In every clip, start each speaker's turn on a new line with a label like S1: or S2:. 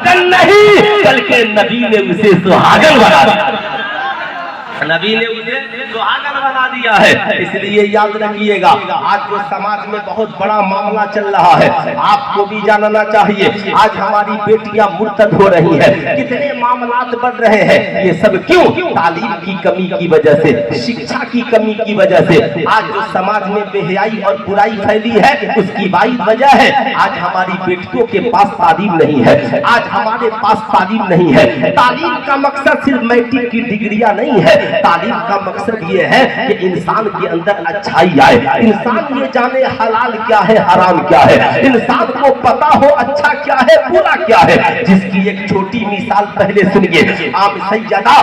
S1: نہیں بلکہ نبی نے اسے سہاگن بنا دیا، نبی نے اسے سہاگن بنا دیا ہے۔ اس لیے یاد رکھیے گا، آج جو سماج میں بہت بڑا معاملہ چل رہا ہے، آپ کو بھی جاننا چاہیے۔ آج ہماری بیٹیاں مرتد ہو رہی ہیں، کتنے معاملات بڑھ رہے ہیں، یہ سب کیوں؟ تعلیم کی کمی کی وجہ سے، شکشا کی کمی کی وجہ سے۔ آج جو سماج میں بے حیائی اور برائی پھیلی ہے، اس کی واحد وجہ ہے آج ہماری بیٹیوں کے پاس تعلیم نہیں ہے، آج ہمارے پاس تعلیم نہیں ہے۔ تعلیم کا مقصد صرف میٹرک کی ڈگریاں نہیں ہے، تعلیم کا مقصد یہ ہے کہ انسان کے اندر اچھائی آئے، انسان یہ جانے حلال کیا ہے حرام کیا ہے، انسان کو پتا ہو اچھا کیا ہے برا کیا ہے۔ جس کی ایک چھوٹی مثال پہلے سنیے، سیدہ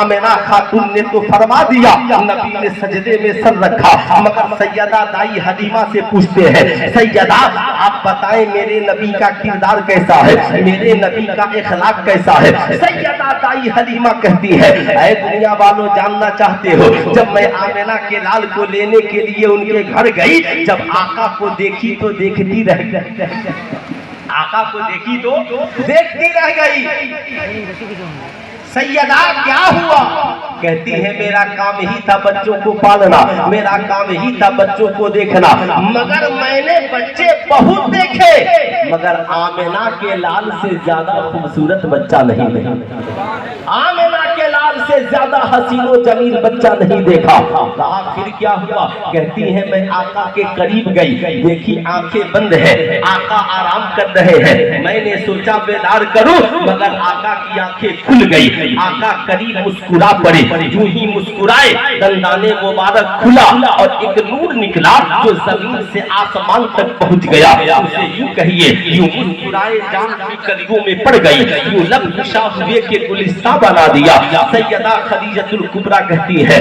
S1: آمنہ خاتون نے تو فرما دیا، نبی نے سجدے میں سر رکھا، مگر سیدہ دائی حلیمہ سے پوچھتے ہیں، سیدہ آپ بتائیں میرے نبی کا کردار کیسا ہے، میرے نبی کا اخلاق کیسا ہے؟ سیدہ دائی حلیمہ کہتی ہے، اے دنیا والوں جاننا چاہتے ہو، جب میں آمنہ کے لال کو لینے کے لیے ان کے گھر گئی، جب آقا کو دیکھی تو دیکھتی رہ گئی، آقا کو دیکھی تو دیکھتی رہ گئی۔ سیدہ کیا ہوا؟ کہتی ہے میرا کام ہی تھا بچوں کو پالنا، میرا کام ہی تھا بچوں کو دیکھنا، مگر میں نے بچے بہت دیکھے مگر آمنہ کے لال سے زیادہ خوبصورت بچہ نہیں دیکھا، آمنہ کے لال سے زیادہ حسین و جمیل بچہ نہیں دیکھا۔ کہا پھر کیا ہوا؟ کہتی ہے میں آقا کے قریب گئی، دیکھی آنکھیں بند ہے، آقا آرام کر رہے ہیں، میں نے سوچا بیدار کروں مگر آقا کی آنکھیں کھل گئی، آقا قریب مسکرا پڑے، جو ہی مسکرائے دندان مبارک کھلا اور ایک نور نکلا جو زمین سے آسمان تک پہنچ گیا۔ اسے یوں کہیے، یوں مسکرائے جان کی کلیوں میں پڑ گئی، یوں لب نشا ہوئے کے گلستہ بنا دیا۔ سیدہ خدیجہ الکبریٰ کہتی ہے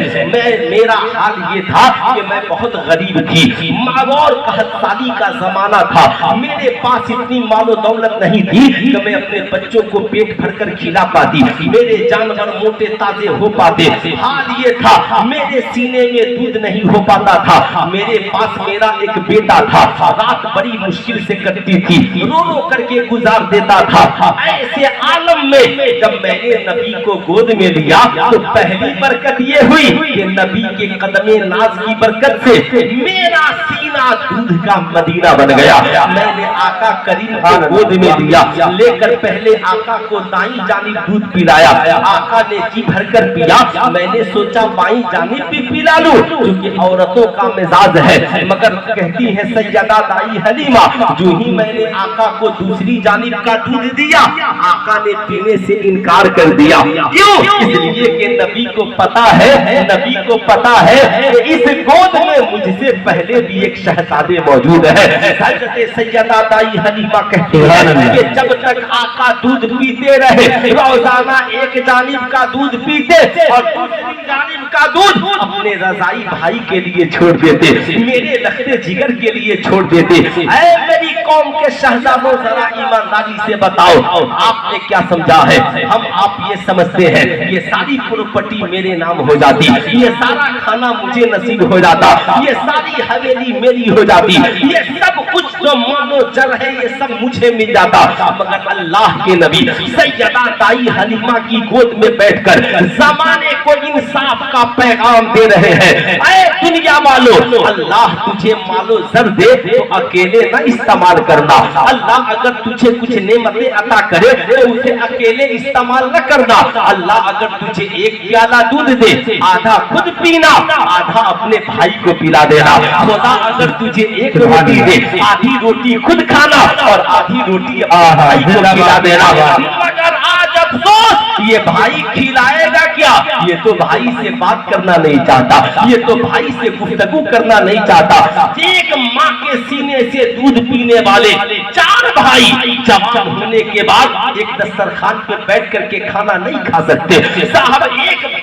S1: میرا حال یہ تھا کہ میں بہت غریب تھی، ماور قحط سالی کا زمانہ تھا، میرے پاس اتنی مال و دولت نہیں تھی کہ میں اپنے بچوں کو پیٹ بھر کر کھلا پاتی، میرے جانور موٹے تازے ہو پاتے، حال یہ تھا میرے سینے میں دودھ نہیں ہو پاتا تھا، میرے پاس میرا ایک بیٹا تھا، رات بڑی مشکل سے کٹتی تھی، رو رو کر کے گزار دیتا تھا۔ ایسے عالم میں جب میں نے نبی کو گود میں لیا تو پہلی برکت یہ ہوئی کہ نبی کے قدم ناز کی برکت سے میرا سینہ دودھ کا مدینہ بن گیا۔ میں نے آقا کریم کو گود میں لیا، لے کر پہلے آقا کو دائیں جانب دودھ پلایا، آقا نے جی بھر کر پیا، میں نے سوچا بائیں جانب بھی پلا لوں کیونکہ عورتوں کا مزاج ہے، مگر کہتی ہے سیدہ دائی حلیمہ جو ہی میں نے آقا کو دوسری جانب کا دودھ دیا، آقا نے پینے سے انکار کر دیا۔ کیوں؟ اس لیے کہ نبی کو پتا ہے، نبی کو پتا ہے کہ اس گود میں مجھ سے پہلے بھی ایک شہزادے موجود ہے۔ حضرت سیدہ دائی حلیمہ کہتی ہے کہ جب تک آقا دودھ پیتے رہے، روزانہ ایک جانب کا دودھ پیتے اور دوسری جانب کا دودھ اپنے رضائی بھائی کے لیے چھوڑ دیتے، میرے لختے جگر کے لیے چھوڑ دیتے۔ اے میری قوم کے شہزادوں ذرا ایمانداری سے بتاؤ آپ نے کیا سمجھا ہے؟ ہم آپ یہ سمجھتے ہیں یہ ساری پراپرٹی میرے نام ہو جاتی، یہ سارا کھانا مجھے نصیب ہو جاتا، یہ ساری حویلی میری ہو جاتی، یہ سب کچھ جو مانو جر ہے یہ سب مجھے مل جاتا، مگر اللہ کے نبی سیدہ دائی حلیمہ کی گود میں بیٹھ کر زمانے کو انصاف کا پیغام دے رہے ہیں۔ اے دنیا والو، اللہ تجھے مال و زر دے تو اکیلے نہ استعمال کرنا، اللہ اگر تجھے کچھ نعمتیں عطا کرے تو اسے اکیلے استعمال نہ کرنا، اللہ اگر تجھے ایک پیالہ دودھ دے آدھا خود پینا آدھا اپنے بھائی کو پلا دینا، خدا اگر تجھے ایک روٹی دے آدھی روٹی خود کھانا اور آدھی روٹی بھائی کو پلا دینا، مگر آج افسوس یہ بھائی کھلائے گا کیا؟ یہ تو بھائی سے بات کرنا نہیں چاہتا، یہ تو بھائی سے گفتگو کرنا نہیں چاہتا۔ ایک ماں کے سینے سے دودھ پینے والے 4 بھائی جوان ہونے کے بعد ایک دسترخوان پہ بیٹھ کر کے کھانا نہیں کھا سکتے۔ صاحب ایک